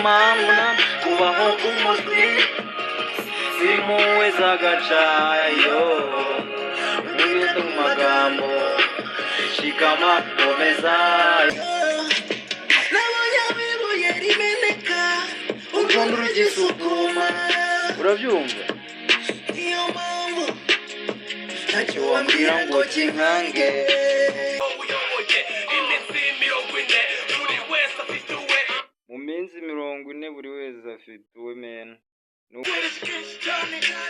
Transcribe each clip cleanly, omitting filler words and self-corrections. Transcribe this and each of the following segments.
mpamvu na kubaho k'umutwe simpuwe z'agacayo mubito mu magambo shikama komeza nabonye abibuye rimeneka urukundo rugisukuma urabyumva niyo mpamvu ntacyo wambwira ngo kinkange mu minsi 40 buri wese afite uwe mena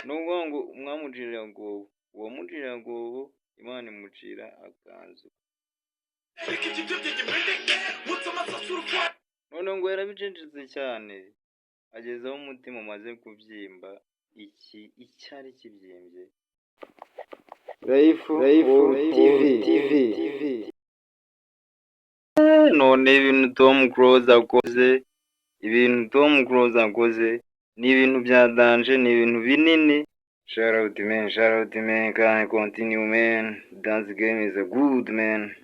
nubwo ngo umwamucira ngo uwamucira ngo Imana imucira akanzu none ngo yarabicenjetse cyane agezeho umutima umaze kubyimba icyari kibyimbye Raifu TV none ibintu Tom Close akoze ni ibintu bya danger, ni ibintu binini. Shout out man, can continue man, dance game is a good man.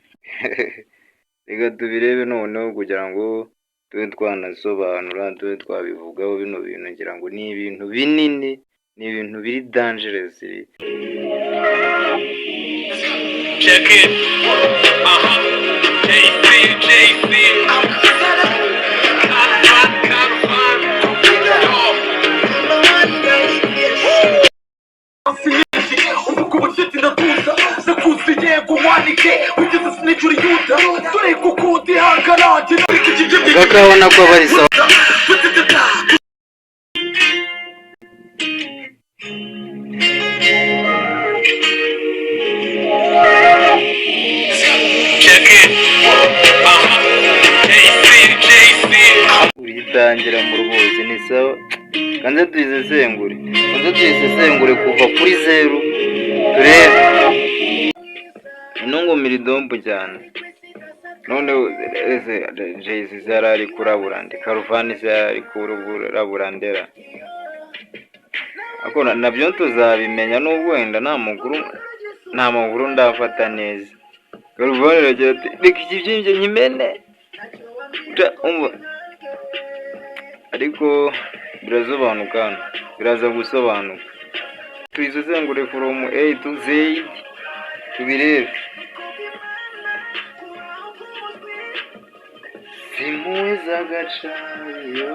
Reka tubirebe noneho kugira ngo tube twanasobanura, tube twabivugaho bino bintu ngira ngo ni ibintu binini, ni ibintu biri dangerous. Check it. JC. Kakabona ko bari sawa. Uritangira mu rubozi ni sawa. Kanze tuyisesengure kuva kuri 0 turebe nungo miridombo cyane none Jay-Z zarari kuraburande Karuvani zarari kuraburandera akona nabyo tuzabimenya nubwo wenda nta makuru ndafata neza Karuvani rege rikijibye nyimene ariko biraza gusobanuka tuyisesengure from A to Z tubirebe simpuwe z'agacayo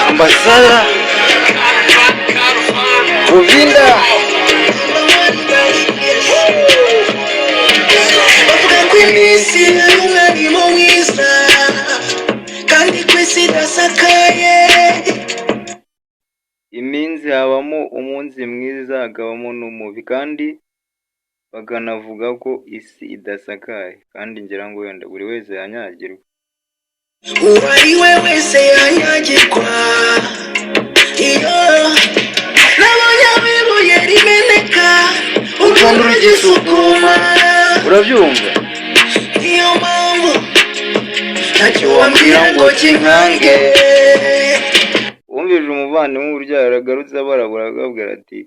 Ambasada Govinda bavuga ko iminsi y'umwarimu mwiza kandi kwisi idasakaye iminsi habamo umunsi mwiza hakabamo n'umubi kandi bakanavuga ko isi idasakaye kandi ngira ngo wenda buri wese yanyagirwa uwari we wese yanyagirwa iyo nabonye abibuye rimeneka urukundo rugisukuma urabyumva niyo mpamvu ntacyo wambwira ngo kinkange wumvije umuvandimwe uburyo yaragarutse abarabura akabwira ati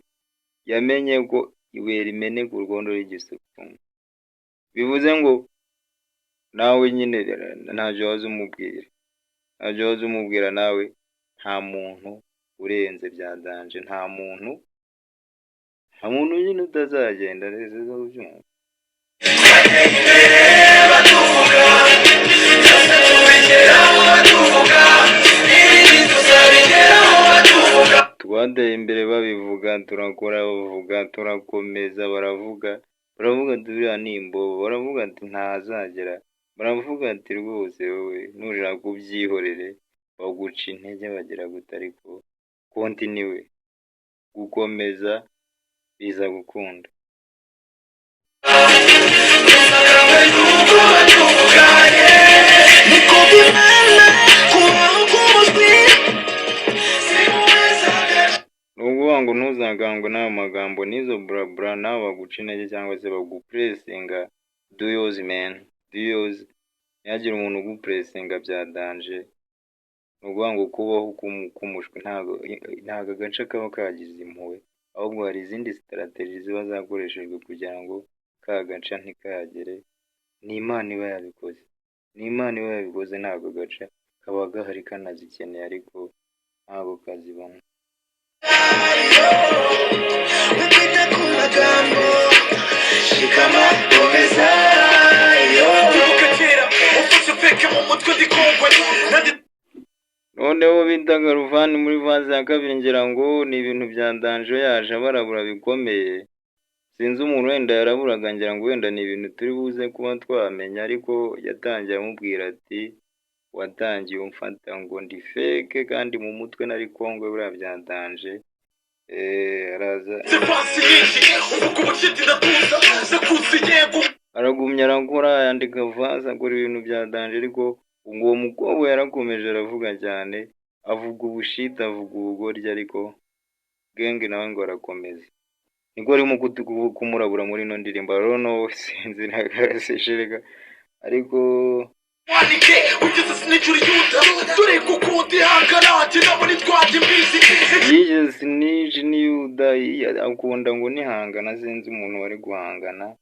yamenye ko ibuye rimeneka urukundo rugisukuma bivuze ngo nawe nyine ntacyo waza umubwira nawe nta muntu urenze bya danje nta muntu nyine utazagenda neza ubyumva twateye imbere babivuga turakora bavuga turakomeza baravuga turiya ni imbobo baravuga ati ntazagera baravuga ati rwose wowe nushaka kubyihorere baguca intege bagira guta ariko continue gukomeza biza gukunda nubwo ngo ntuzagangwe n'ayo magambo n'izo bra nawe baguca intege cyangwa se bagupressinga do yours man do yours yagira umuntu ugupressinga bya danger ni ukuvuga ngo kubaho k'umushwi ntabwo agace kaba kagize impuhwe, ahubwo hari izindi sitarategi ziba zakoreshejwe kugira ngo ka gaca ntikahagere. Ni Imana iba yabikoze, ni Imana iba yabikoze, ntabwo agaca kaba gahari kanazikeneye ariko ntabwo kazibona. Noneho bitaga Ruvani muri vaze ya kabiri, ngira ngo ni ibintu bya Danjo yaje abarabura bikomeye. Sinzi umuntu wenda yaraburaga, ngira ngo wenda ni ibintu turi buze kuba twamenya, ariko yatangiye amubwira ati watangiye umfata ngo ndi feke kandi mu mutwe nari Kongo buriya bya Danje. Araza aragumya arakora yandika vaze akora ibintu bya Danje, ariko uwo mukobwa yarakomeje aravuga cyane, avuga ubushita avuga ubugoryi, ariko genge nawe ngo arakomeza. Niko arimo kumurabura muri ino ndirimbo, rero no sinzi nagaseshereka, ariko yije sinije ni Yuda akunda ngo nihangana, sinzi umuntu wari guhangana.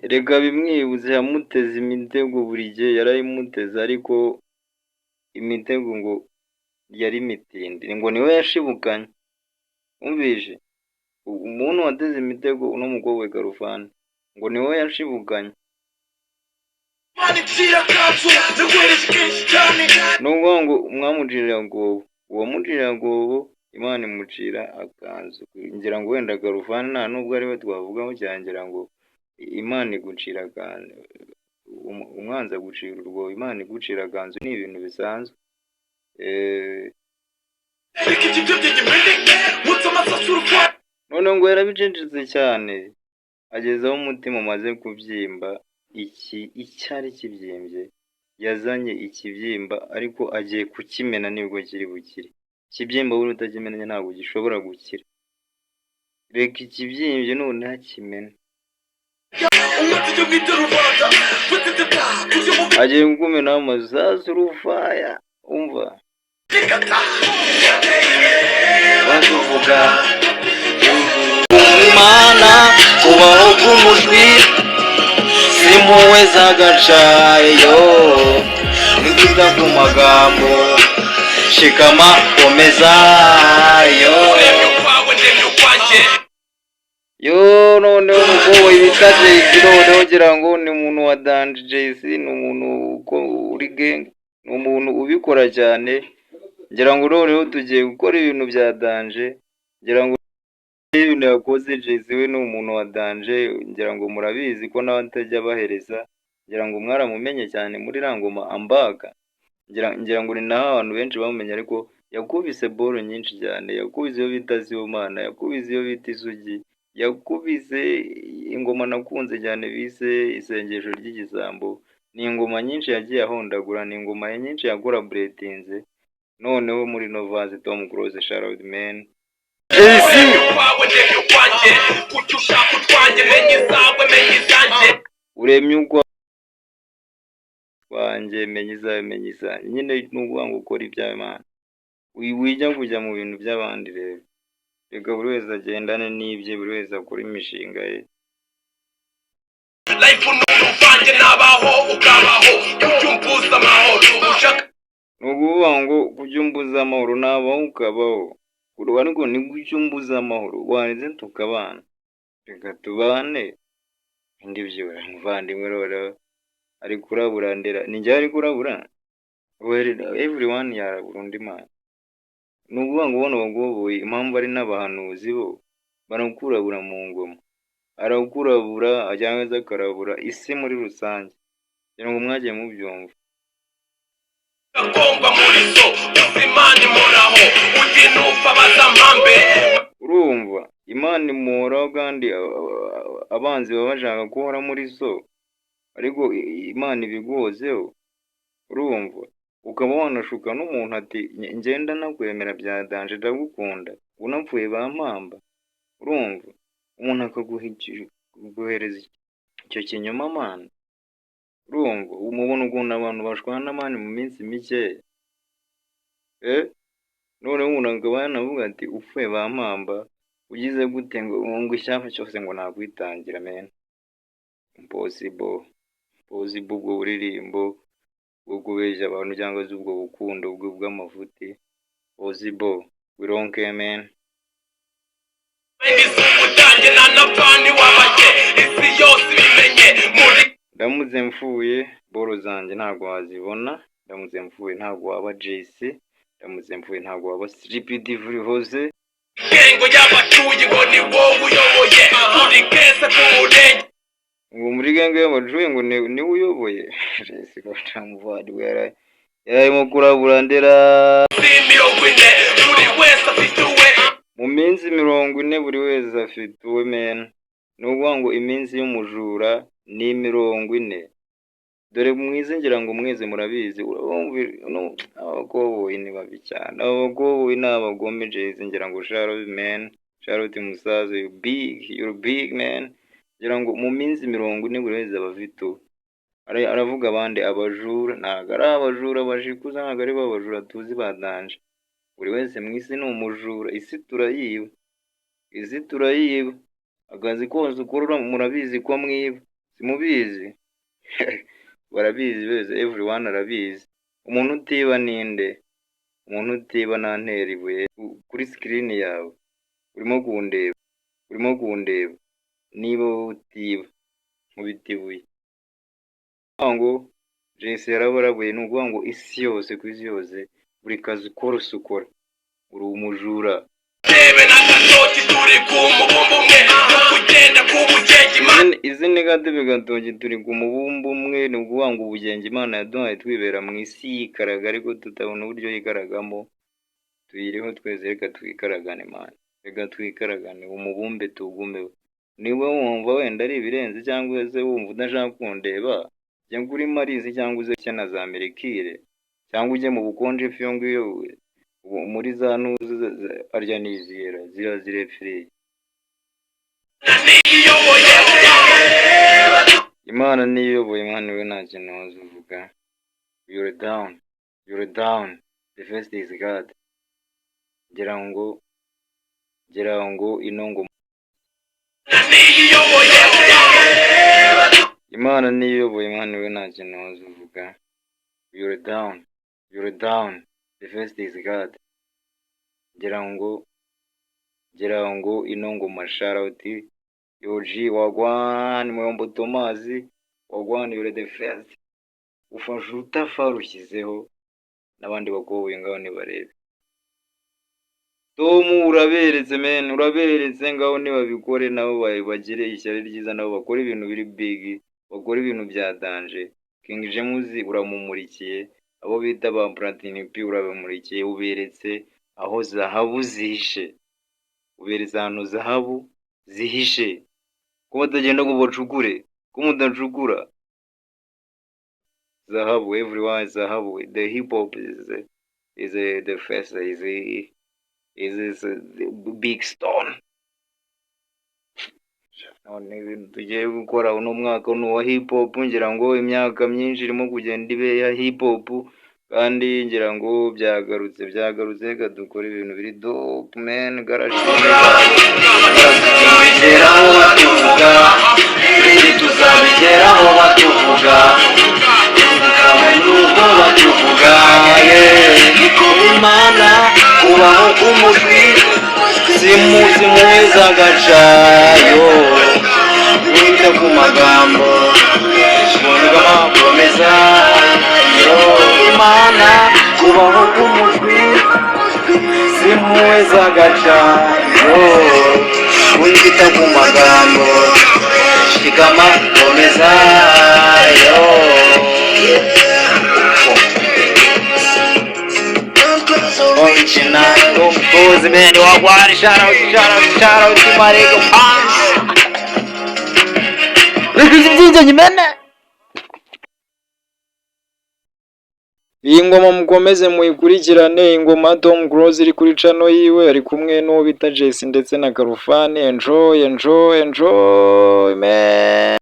Reka bimwibuze, yamuteze imitego buri gihe yarayimuteze, ariko imitego ngo yari mitindi, ngo niwe yashibukanye. Umvise umuntu wateze imitego uno mukobwa Garufani ngo niwe yashibukanye. Nubwo ngo mwamucirira gobo, uwamucirira gobo Imana imucira akanzu. Ngira ngo wenda Garufani nta nubwo ariwe twavugaho cyane, ngira ngo Imana igucira akanzu, umwanzi agucira urwobo, Imana igucira akanzu ni ibintu bisanzwe. None ngo yarabicecetse cyane, agezeho umutima umaze kubyimba. Icyari kibyimbye yazanye ikibyimba, ariko agiye kukimena nibwo kiri bukire. Ikibyimba buri utakimenye ntabwo gishobora gukira. Reka ikibyimbye none hakimena. Agiye kukumenaho amasasu urufaya, umva bavuga Imana kubaho k'umushwi simpuhwe z'agacayo, nkwita ku magambo shikama komeza yo noneho umukobwa yita JC, noneho ngira ngo ni umuntu wa Danje. JC ni umuntu uri gang, ni umuntu ubikora cyane. Ngira ngo noneho tugiye gukora ibintu bya Danje, ngira ngo ibintu yakoze JC we ni umuntu wa Danje. Ngira ngo murabizi ko nawe atajya abahereza, ngira ngo mwaramumenye cyane muri Rangoma Ambaga. Ngira ngo ni naho abantu benshi bamumenye, ariko yakubise bolo nyinshi cyane, yakubise iyo bita Sibomana, yakubise iyo bita Isugi, yakubise ingoma nakunze cyane bise Isengesho ry'igisambo. Ni ingoma nyinshi yagiye ahondagura, ni ingoma nyinshi yakora bretinze. Noneho muri Novaze Tom Close Sharod Man uremye uko wanjye menye izawe menye izanjye, nyine n'uvuga ngo ukora ibyawe Mana, wijya kujya mu bintu by'abandi. Rero reka buri wese agendane n'ibye, buri wese akora imishinga ye. Ni ukuvuga ngo kujya umbuza amahoro nabaho ukabaho, ariko ni gutya umbuza amahoro wanze tukabana, reka tubane. Indi byura muvandimwe rero ari kurabura ndera, ni njye ari kurabura, everyone yarabura undi Mana. Ni ukuvuga ngo ubona abagabo impamvu ari n'abahanuzi bo barakurabura mu ngoma, arakurabura cyangwa se akarabura isi muri rusange, kugira ngo mwagiye mubyumva. Urumva Imana imuhoraho, kandi abanzi baba bashaka guhora muri so, ariko Imana ibiguhozeho. Urumva ukaba wanashuka n'umuntu ati ngenda nakwemera bya Danje ndagukunda, unapfuye bampamba. Urumva umuntu akaguhereza icyo kinyoma Mana. urumva umubona ukuntu abantu bashwana mani mu minsi mike noneho umuntu akaba yanavuga ati upfuye bampamba ugize gute ngo ishyamba cyose ngo nakwitangira men impossible ubwo buririmbo bwo kubeshya abantu cyangwa se ubwo bukundo bw'amafuti possible we don't care man. Ndamutse mfuye boro zanjye ntabwo wazibona, ndamutse mfuye ntabwo waba JC, ndamutse mfuye ntabwo waba Sleepy Divri hose. Ngo muri genge y'abajuye ngo ni uyoboye JC batamuvadi yarimo kurabura ndera mu minsi 40 buri wese afite uwe men. Nuvuga ngo iminsi y'umujura ni 40. Dore mwizingira ngo mweze murabizi abakoboyi ni babi cyane, abakoboyi n'abagome JC ngira ngo Charlotte man, Charlotte musaza you're big man. Ngira ngo mu minsi 40 buri wese abafite aravuga abandi abajura, ntago ari abajura bashikuza, ntago ari babajura tuzi badanje. Buri wese mwisi ni umujura, isi turayiba akazi kose ukorora murabizi ko mwiba, simubizi barabizi beze, everyone arabizi. Umuntu utiba ninde? Umuntu utiba nantera ibuye kuri screen yawe, urimo kundeba niba utiba mubitibuye ngo JC yarabarabuye. Nuvuga ngo isi yose ku isi yose buri kazi kose ukora uri umujura. Izi negative gatoki turi ku mubumbu umwe. Ni ukuvuga ngo ubugenge Imana yaduhaye twibera mu isi yikaraga ariko tutabona uburyo yikaragamo. Tuyiriho twese, reka twikaragane man, reka twikaragane umubumbe tugumeho. Niwe wumva wenda ari ibirenze cyangwa se wumva udashaka kundeba, jya kuri Marizi cyangwa uze cyana za Amerikire cyangwa ujye mu bukonje fiyo ngiyo muri za nuzu arya nizira zirefire. Imana niyoboye mwana we nta kintu wazuvuga. You're down, the first is God. Ngira ngo inongo Imana niyoboye mwana we nta kintu wazuvuga. You're down, the first is God. Ngira ngo inongo masharauti yoji wagwan Muyombo Tomazi wagwan you're the first. Ufashe utafa rushyizeho n'abandi bakoboye ngaho nibarebe. Tom uraberetse men, uraberetse ngaho nibabikore nabo bagire ishyari ryiza, nabo bakora ibintu biri big, bakora ibintu bya danger. King James uramumurikiye, abo bita ba Platini P urabamurikiye, uberetse aho zahabu zihishe, uberetse ahantu zahabu zihishe. Ko batagenda ngo bacukure, ko mudacukura zahabu, everyone zahabu. The hip hop is the first is a big stone. Tugiye gukora uno mwaka wa hip hop, ngira ngo imyaka myinshi irimo kugenda ibe ya hip hop, kandi ngira ngo byagarutse kadukora ibintu biri dope man. Tuzabigeraho batuvuga Imana kubaho k'umujwi simuzi muweza agacayo wita ku magambo kuboneka komeza Imana kubaho k'umujwi simuweza agacayo wita ku magambo shikama komeza Gozi meni wagwani shout out to Marego iyi ngoma mukomeze muyikurikirane. Ingoma Tom Close iri kuri channel yiwe, ari kumwe n'uwo bita JC ndetse na Karufani. Enjoy man.